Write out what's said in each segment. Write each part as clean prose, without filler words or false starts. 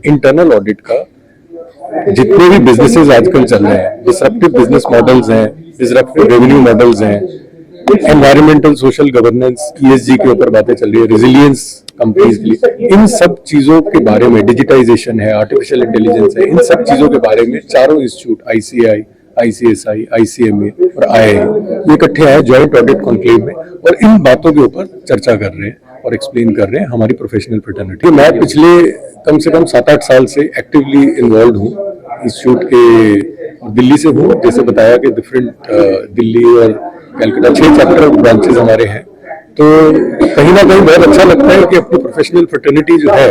Internal audit का जितने भी बिजनेसेस आजकल चल रहे हैं, डिसरप्टिव बिजनेस मॉडल्स हैं, डिसरप्टिव रेवेन्यू मॉडल्स हैं, एनवायरमेंटल सोशल गवर्नेंस ESG के ऊपर बातें चल रही है, रेजिलियंस कंपनीज के लिए, इन सब चीजों के बारे में, डिजिटाइजेशन है, आर्टिफिशियल इंटेलिजेंस है, इन सब चीजों के बारे में चारों इंस्टीट्यूट ICAI, ICSI, ICMA और IIA ये इकट्ठे आए ज्वाइंट ऑडिट कॉन्क्लेव में और इन बातों के ऊपर चर्चा कर रहे हैं और एक्सप्लेन कर रहे हैं हमारी प्रोफेशनल फ्रेटर्निटी। मैं पिछले कम से कम 7-8 साल से एक्टिवली इन्वॉल्व हूँ इंस्टीट्यूट के, दिल्ली से हूँ, जैसे बताया कि डिफरेंट दिल्ली और कलकत्ता 6 चैप्टर ब्रांचेस हमारे हैं, तो कहीं ना कहीं बहुत अच्छा लगता है कि अपनी प्रोफेशनल फ्रेटर्निटी जो है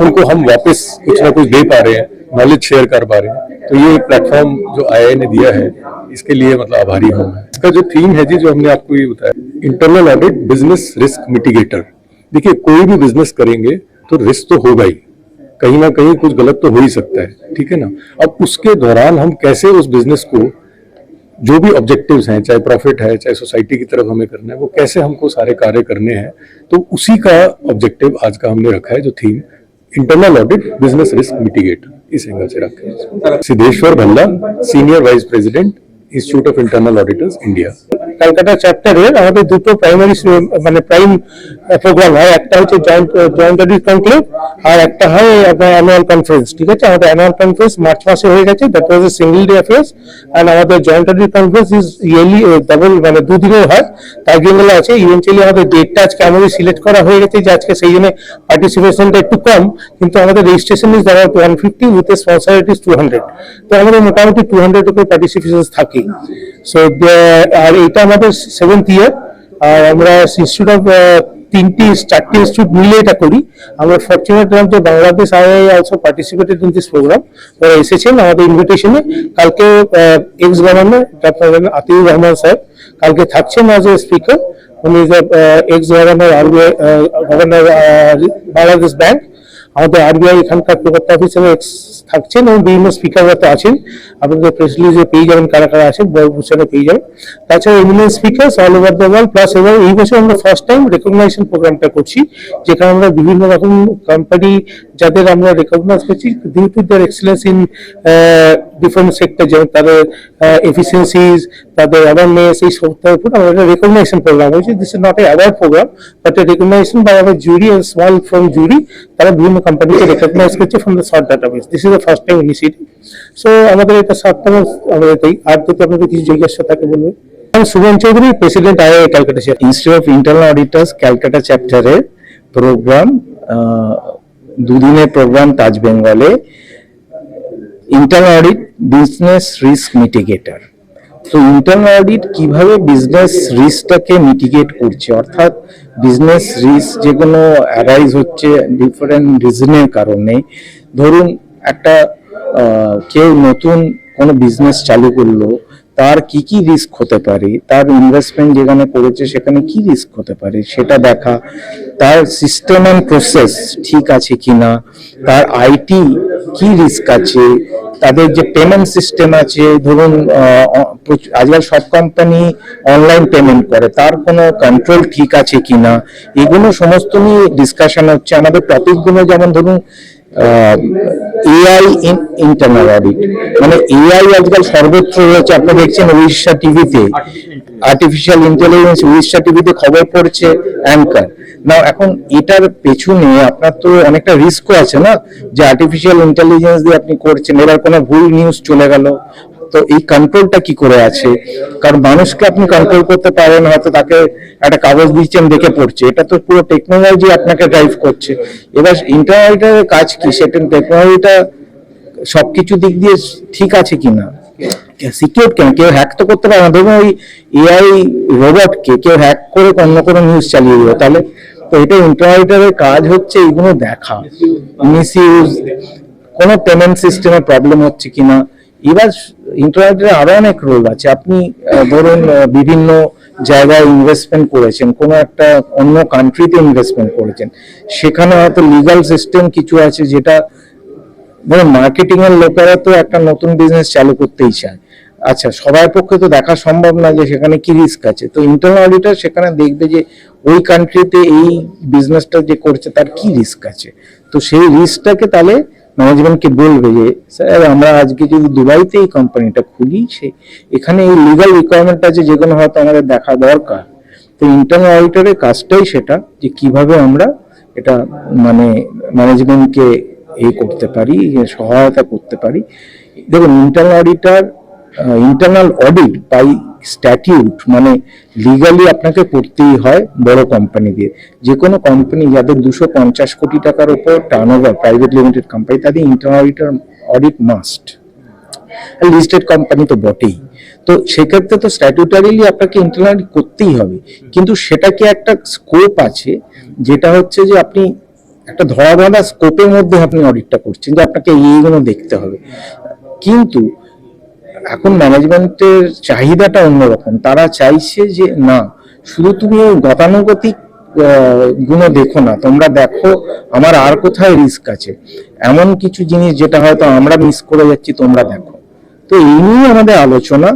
उनको हम वापस कुछ ना कुछ दे पा रहे हैं, नॉलेज शेयर कर पा रहे हैं। तो ये प्लेटफॉर्म जो IIA ने दिया है इसके लिए मतलब आभारी हूँ मैं। इसका जो थीम है जी, जो हमने आपको ये बताया, इंटरनल ऑडिट बिजनेस रिस्क मिटिगेटर। देखिए, कोई भी बिजनेस करेंगे तो रिस्क तो होगा ही, कहीं ना कहीं कुछ गलत तो हो ही सकता है, ठीक है ना। अब उसके दौरान हम कैसे उस बिजनेस को, जो भी ऑब्जेक्टिव्स हैं, चाहे प्रॉफिट है, चाहे सोसाइटी की तरफ हमें करना है, वो कैसे हमको सारे कार्य करने हैं, तो उसी का ऑब्जेक्टिव आज का हमने रखा है, जो theme internal audit business risk mitigator, इस एंगल से रखे हैं। Siddheshwar Bhalla, senior vice president, institute of internal auditors India. Kolkata চ্যাপ্টারের আমাদের দুটো প্রাইমারি মানে প্রাইম প্রোগ্রাম হয়, একটা হচ্ছে জয়েন্ট অডিট কনক্লেভ আর একটা হয় আপনার অ্যানুয়াল কনফারেন্স। ঠিক আছে, আমাদের অ্যানুয়াল কনফারেন্স মার্চ মাসে হয়ে গেছে, that was a single day affairs, and আমাদের joint audit conference is yearly double, মানে দুদিনের হয়, টার্গেট আছে। ইভেন্চুয়ালি আমাদের ডেটটা আজকে আমাদের সিলেক্ট করা হয়ে গেছে যে আজকে সেই জন্য পার্টিসিপেশনটা একটু কম, কিন্তু আমাদের registration is about 150 with a sponsor it is 200, তো আমাদের মোটামুটি 200 উপর পার্টিসিপেশন থাকে। সো আর এটা আমাদের 7th ইয়ার, আর আমরা ইনস্টিটিউট অফ 4টি ইনস্টিটিউট মিলে এটা করি। আমরা ফরচুনেট যে Bangladesh IIA also participated in this program, ওরা এসেছেন আমাদের ইনভিটেশনে। কালকে ex governor doctor Atiur Rahman sir কালকে থাকছেন অ্যাজ এ স্পিকার। উনি ex governor governor Bangladesh bank, আমাদের RBI এখানকার প্রবক্তা হিসেবে থাকছেন এবং বিভিন্ন স্পিকাররা তো আছেন। আপনাদের প্রেস রিলিজে পেয়ে যাবেন কারা কারা আছেন, বড় পেয়ে যাবেন। তাছাড়া eminent speakers all over the world, plus এবার এই বছর আমরা ফার্স্ট টাইম রেকগনাইজেশন প্রোগ্রামটা করছি, যেখানে আমরা বিভিন্ন রকম কোম্পানি যাদের আমরা রেকগনাইজ করছি due to their excellence in different sector, যেমন তাদের এফিসিয়েন্সিজ, তাদের অ্যাওয়ারনেস, এই সবটার উপর আমরা একটা রেকগনাইজেশন প্রোগ্রাম হয়েছে। This is not a award program but a recognition by our jury and small from jury, তারা বিভিন্ন কোম্পানিকে রেকগনাইজ করছে from the short database. This is the first time initiative. So আমাদের এটা 7তম, আমাদের তাই। আর যদি আপনাদের কিছু জিজ্ঞাসা থাকে বলবেন। Suman Chowdhury, president IIA Calcutta institute of internal অডিটার্স Calcutta চ্যাপ্টারের প্রোগ্রাম, দুদিনের প্রোগ্রাম তাজ বেঙ্গলে, ইন্টারনাল অডিট বিজনেস রিস্ক মিটিগেটর। তো ইন্টারনাল অডিট কিভাবে বিজনেস রিস্কটাকে মিটিগেট করছে, অর্থাৎ বিজনেস রিস্ক যেগুলো অ্যারাইজ হচ্ছে ডিফারেন্ট রিজনের কারণে। ধরুন একটা কেউ নতুন কোনো বিজনেস চালু করলো, তার কি কি রিস্ক হতে পারে, তার ইনভেস্টমেন্ট যেখানে করেছে সেখানে কি রিস্ক হতে পারে সেটা দেখা, তার সিস্টেম অ্যান্ড প্রসেস ঠিক আছে কিনা, তার IT কি রিস্ক আছে, তাদের যে পেমেন্ট সিস্টেম আছে, ধরুন আজকাল সব কোম্পানি অনলাইন পেমেন্ট করে, তার কোনো কন্ট্রোল ঠিক আছে কিনা, এগুলো সমস্ত নিয়ে ডিসকাশন হচ্ছে। আমাদের টপিকগুলো যেমন ধরুন AI ইন ইন্টারনাল অডিট, মানে AI আজকাল সর্বত্র রয়েছে। আপনি দেখছেন উড়িষ্যা টিভিতে, আর্টিফিশিয়াল ইন্টেলিজেন্স উড়িষ্যা টিভিতে খবর পড়ছে অ্যাঙ্কার। না, এখন এটার পেছনে আপনার তো অনেকটা রিস্কও আছে না, যে আর্টিফিশিয়াল ইন্টেলিজেন্স দিয়ে আপনি করছেন, এবার কোনো ভুল নিউজ চলে গেল, তো এই কন্ট্রোলটা কি করে আছে? কারণ মানুষকে আপনি কন্ট্রোল করতে পারেন, হয়তো তাকে একটা কাগজ দিচ্ছেন দেখে পড়ছে, এটা তো পুরো টেকনোলজি আপনাকে ড্রাইভ করছে। এবার ইন্টারনেটের কাজ কি, সেটা টেকনোলজিটা সবকিছু দিক দিয়ে ঠিক আছে কিনা, সিকিউর কেন, কেউ হ্যাক তো করতে পারে না। ধরুন ওই AI রোবটকে কেউ হ্যাক করে অন্য কোনো নিউজ চালিয়ে দিল, তাহলে তো এটা ইন্টারনেটের কাজ হচ্ছে এইগুলো দেখা, মিসইউজ, কোনো পেমেন্ট সিস্টেমে প্রবলেম হচ্ছে কিনা। এবার ইন্টারনেটের আরো অনেক রোল আছে। আপনি ধরুন বিভিন্ন জায়গায় ইনভেস্টমেন্ট করেছেন, কোনো একটা অন্য কান্ট্রিতে ইনভেস্টমেন্ট করেছেন, সেখানে হয়তো লিগাল সিস্টেম কিছু আছে, যেটা ধরুন মার্কেটিং এর লোকেরা তো একটা নতুন বিজনেস চালু করতেই চায়। আচ্ছা, সবার পক্ষে তো দেখা সম্ভব না যে সেখানে কি রিস্ক আছে, তো ইন্টারনাল অডিটর সেখানে দেখবে যে ওই কান্ট্রিতে এই বিজনেসটা যে করছে তার কি রিস্ক আছে, তো সেই রিস্কটাকে তাহলে ম্যানেজমেন্টকে বলবে যে স্যার আমরা আজকে যদি দুবাইতে এই কোম্পানিটা খুলি, সে এখানে এই লিগাল রিকোয়ারমেন্ট আছে যেগুলো হয়তো আমাদের দেখা দরকার। তো ইন্টারনাল অডিটরের কাজটাই সেটা, যে কিভাবে আমরা এটা মানে ম্যানেজমেন্টকে করতে পারি, সহায়তা করতে পারি। দেখুন, ইন্টারনাল অডিট বাই স্ট্যাটিউট মানে লিগালি আপনাকে করতেই হয় বড় কোম্পানি দিয়ে। যে কোনো কোম্পানি যাদের 250 কোটি টাকার উপর টার্নওভার, প্রাইভেট লিমিটেড কোম্পানি, তাদের internal audit must. Listed company তো বটেই। তো সেক্ষেত্রে তো স্ট্যাটিউটারিলি আপনাকে ইন্টারনাল করতেই হবে, কিন্তু সেটাকে একটা স্কোপ আছে, যেটা হচ্ছে যে আপনি একটা ধরা বাঁধা স্কোপের মধ্যে আপনি অডিটটা করছেন, যে আপনাকে এইগুলো দেখতে হবে। কিন্তু এখন ম্যানেজমেন্টের চাহিদাটা অন্যরকম। তারা চাইছে যে না, শুধু তুমি ওই গতানুগতিক গুলো দেখো না, তোমরা দেখো আমার আর কোথায় রিস্ক আছে, এমন কিছু জিনিস যেটা হয়তো আমরা মিস করে যাচ্ছি, তোমরা দেখো। তো এই নিয়ে আমাদের আলোচনা,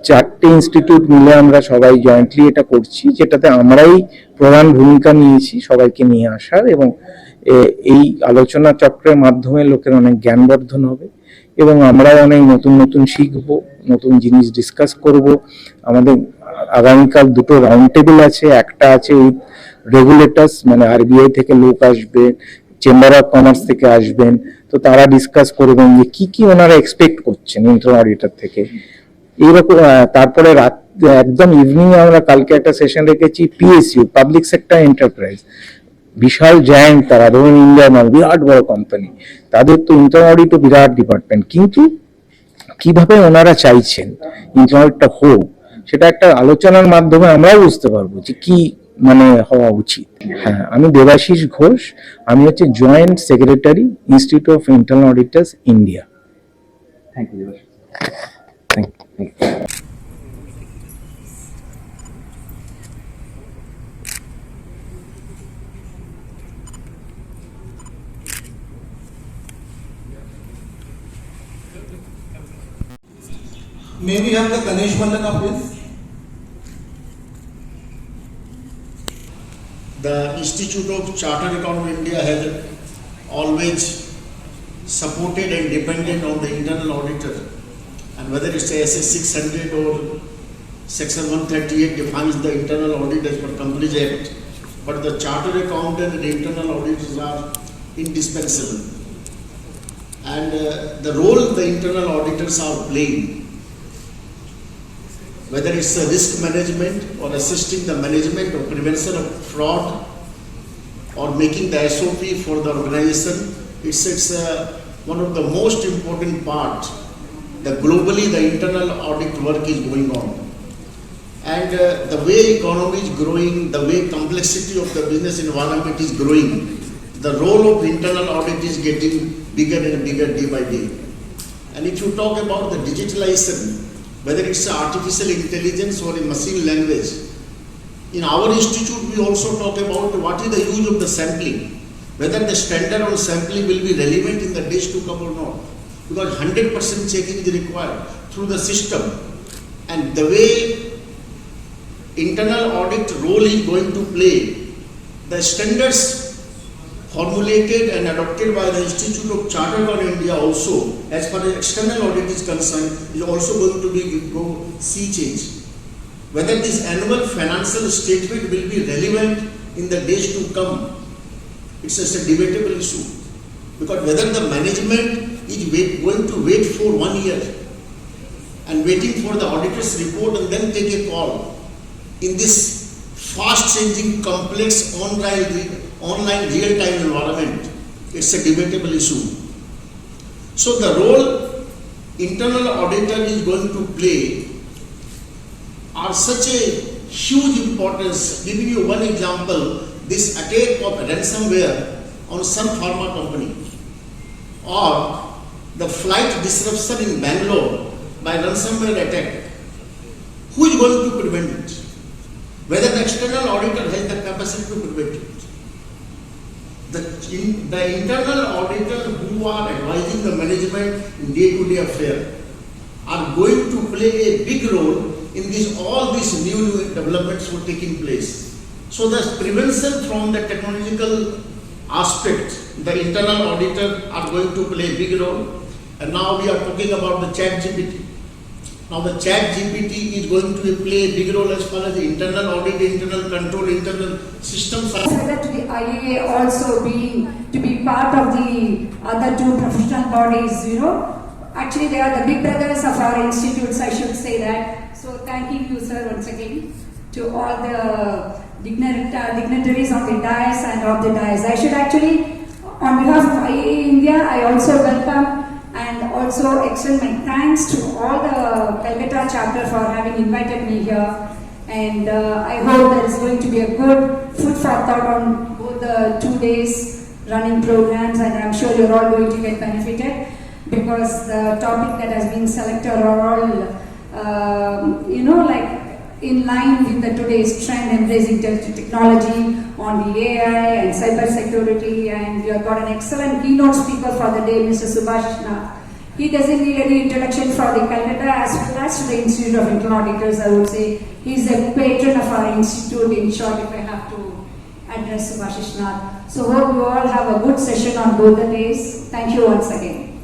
4টে ইনস্টিটিউট মিলে আমরা সবাই জয়েন্টলি এটা করছি, যেটাতে আমরাই প্রধান ভূমিকা নিয়েছি সবাইকে নিয়ে আসার, এবং এই আলোচনা চক্রের মাধ্যমে লোকের অনেক জ্ঞানবর্ধন হবে, এবং আমরাও অনেক নতুন নতুন শিখবো, নতুন জিনিস ডিসকাস করব। আমাদের আগামীকাল 2টো রাউন্ড টেবিল আছে, একটা আছে উইথ রেগুলেটরস, মানে আরবিআই থেকে লোক আসবে, চেম্বার অফ কমার্স থেকে আসবেন, তো তারা ডিসকাস করবেন যে কি কি ওনারা এক্সপেক্ট করছেন ইন্টারনাল অডিটর থেকে। এইরকম তারপরে রাত একদম ইভিনিং আমরা কালকে একটা সেশন রেখেছি পিএসইউ, পাবলিক সেক্টর এন্টারপ্রাইজ, বিশাল জায়ান্ট, তারা ধরুন ইন্ডিয়ার মাল, বিরাট বড় কোম্পানি, তাদের তো ইন্টারনাল অডিটও বিরাট ডিপার্টমেন্ট, কিন্তু কিভাবে ওনারা চাইছেন ইন্টারনালটা হোক, সেটা একটা আলোচনার মাধ্যমে আমরাও বুঝতে পারবো যে কি মানে হওয়া উচিত। হ্যাঁ, আমি দেবাশিস ঘোষ, আমি হচ্ছে joint secretary institute of internal auditors India. Thank you. Thank you. May we have the Ganesh Vandana, please? The Institute of Chartered Accountants of India has always supported and depended on the internal auditor, and whether it's SS 600 or Section 138 defines the internal audit as per Companies Act, but the chartered accountant and internal auditors are indispensable. And the role the internal auditors are playing, whether it's risk management or assisting the management or prevention of fraud or making the SOP for the organization, it's one of the most important part. That globally the internal audit work is going on, and the way economy is growing, the way complexity of the business environment is growing, the role of internal audit is getting bigger and bigger day by day. And if you talk about the digitalization, whether it's artificial intelligence or in machine language, in our institute we also talk about what is the use of the sampling, whether the standard on sampling will be relevant in the days to come or not, because 100% checking is required through the system. And the way internal audit role is going to play, the standards formulated and adopted by the Institute of Chartered Accountants of India also, as far as external audit is concerned, is also going to go sea change. Whether this annual financial statement will be relevant in the days to come, it's just a debatable issue. Because whether the management is going to wait for 1 year and waiting for the auditor's report and then take a call in this fast changing, complex online real-time environment, it's a debatable issue. So the role internal auditor is going to play are such a huge importance. Giving you one example, this attack of ransomware on Sun Pharma company, or the flight disruption in Bangalore by ransomware attack, who is going to prevent it? Whether the external auditor has the capacity to prevent it. The internal auditor who are advising the management in day-to-day affair are going to play a big role in all these new developments were taking place. So the prevention from the technological aspect, the internal auditor are going to play a big role. And now we are talking about the chat GPT. Now the chat GPT is going to play a big role as far as the internal audit, internal control, internal systems are. Further to the IAA also being to be part of the other two professional bodies, you know. Actually, they are the big brothers of our institutes, I should say that. So thanking you, sir, once again, to all the dignitaries on the dais and off the dais. I should actually, on behalf of IAA India, I also welcome and also extend my thanks to all the Calcutta chapter for having invited me here. And I hope there is going to be a good food for thought on both the 2 days running programs, and I'm sure you're all going to get benefited because the topic that has been selected are all, you know, like in line with the today's trend, embracing technology on the AI and cyber security. And you have got an excellent keynote speaker for the day, Mr. Subhash Nath. He doesn't need any introduction for the Calcutta as well as to the Institute of Internal Auditors, I would say. He's a patron of our institute, in short, if I have to address Subhash Nath. So hope you all have a good session on both the days. Thank you once again.